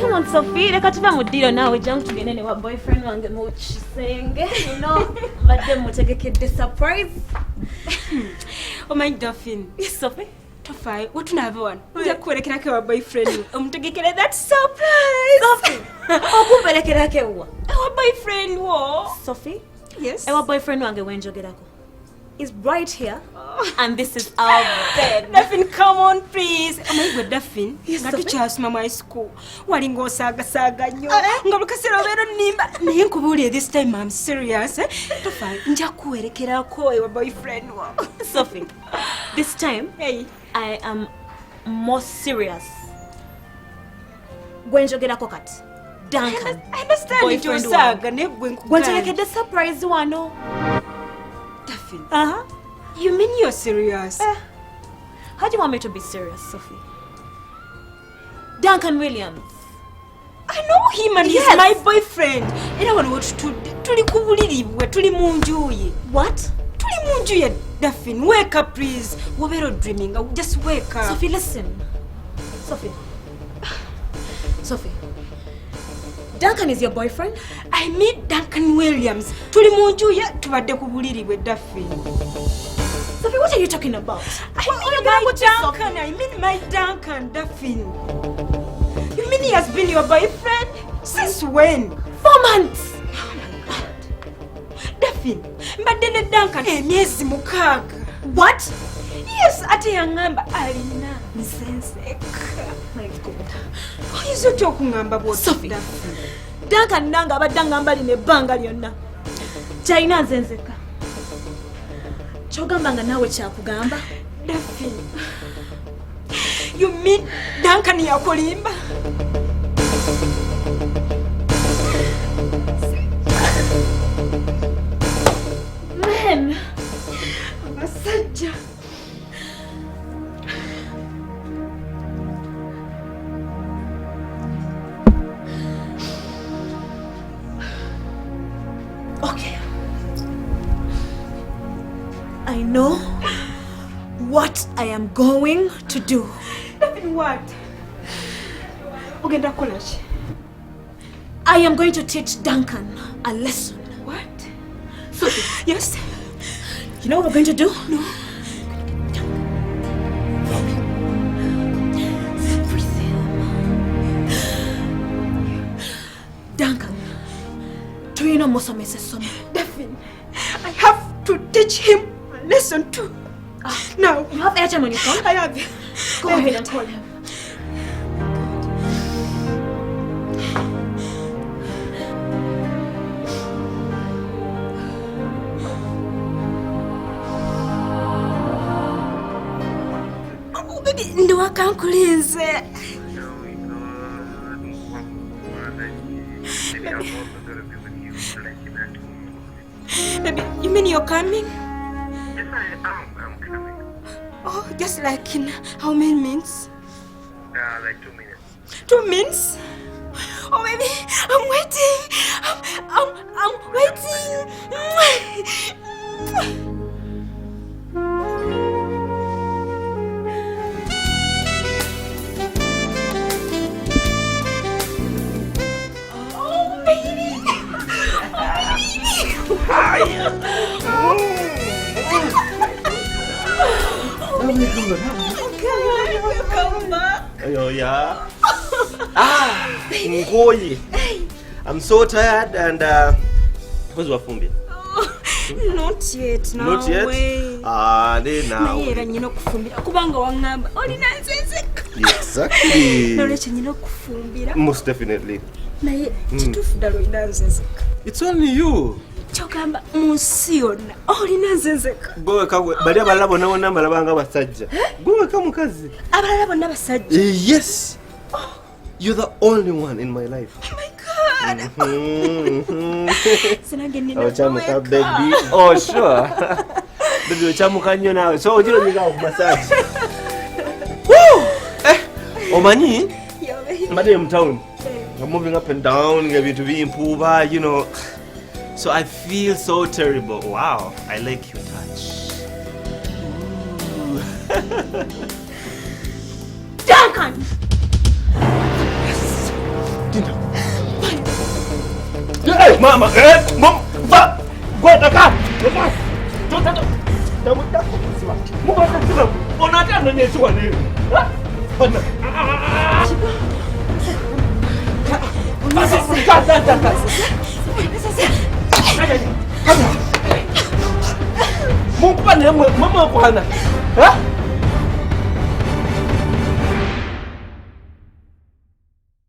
Come on, Sophie. Leka tuva mu deal nawe jang tugende ne wa boyfriend wange mu kisenge. You know, badde mutegekedde surprise. Oh my Daphne. Yes, Sophie. Tofai, what do you have on? Nja kuwerekera ke wa boyfriend. Omutegekere that surprise. Sophie. Okuberekera ke wa? Our boyfriend wo. Sophie? Yes. Our boyfriend wange wenjogerako is right here. And this is our bed. Daphne, come on, please. Oh my God, Daphne. Yes, Nga tukyasoma my school. Wali ng'osaagasaaga nnyo. Nga buli kaseera obeera onnimba. Naye nkubuulire this time I'm serious. Tofai, nja kuwerekerako ewa boyfriend wo. Sophie, this time I am more serious. Gwenjogerako kati. Duncan. I understand it osaaga ne gwe nkugamba. Gwenjogekedde surprise wano. Daphne. You mean you're serious? How do you want me to be serious, Sophie? Duncan Williams. I know him and he's my boyfriend. Era wano tuli kubuliribwe, tuli mu nju ye. What? Tuli mu nju ye, Daphne. Wake up, please. Wobeera dreaming. Just wake up. Sophie, listen. Sophie. Sophie. Duncan is your boyfriend? I mean Duncan Williams. Tuli mu nju ye, tubadde kubuliribwe, Daphne. Sophie, what are you talking about? I mean my Duncan, Daphne. You mean he has been your boyfriend? Since when? 4 months. Oh my God. Daphne, mbadde ne Duncan emyezi 6. What? Yes, ate yangamba alina nsenseka. My God. Oyinza otya okungamba bw'oti? Sophie, Duncan nanga abadde angamba lino ebbanga lyonna. Kyalina nzenzeka. Kyogamba nga naawe kyakugamba? Daphne, you mean Duncan yakulimba? Man! Abasajja. Okay. I know what I am going to do. Daphne, what? Ogenda kukola ki? I am going to teach Duncan a lesson. What? Sophie, Yes. you know what we're going to do? No. Duncan, tulina musomesa essomo. Daphne, I have to teach him a lesson too. Now. You have airtime on your phone? I have. Go ahead and call him. Oh, baby, ndi wakankulinze. Baby, you mean you're coming? Yes, I'm coming. Oh, just like in how many minutes? Like 2 minutes. 2 minutes? Oh, baby, I'm waiting. I'm waiting. Oh, baby. Welcome back. Oh yeah. Ngoyi. I'm so tired and where's Wafumbi? Not yet. No Not yet? way. Then now. Naye era nyina okufumbira kubanga wangamba olina nzenzeka. Exactly. Nolwekyo nyina okufumbira. Most definitely. Naye kituufu ddala olina nzenzeka. It's only you. Kyogamba mu nsi yonna olina nzenzeka. Gwe weka bali abalala bonna bonna mbalabanga basajja. Gwe weka mukazi. Abalala bonna basajja. Yes. You're the only one in my life. Oh my God. Sinange nina Ochamuka baby. Oh sure. Baby ochamuka nnyo nawe. So ojiro nyiga ku massage. Woo! Omanyi? Mbadde in town. I'm moving up and down, to be improve, you know. So I feel so terrible. Wow, I like your touch. Duncan! Mama, mom, va, guarda cá. Unataka nini sio nini? Bana. Mungu bana mama kwa hana.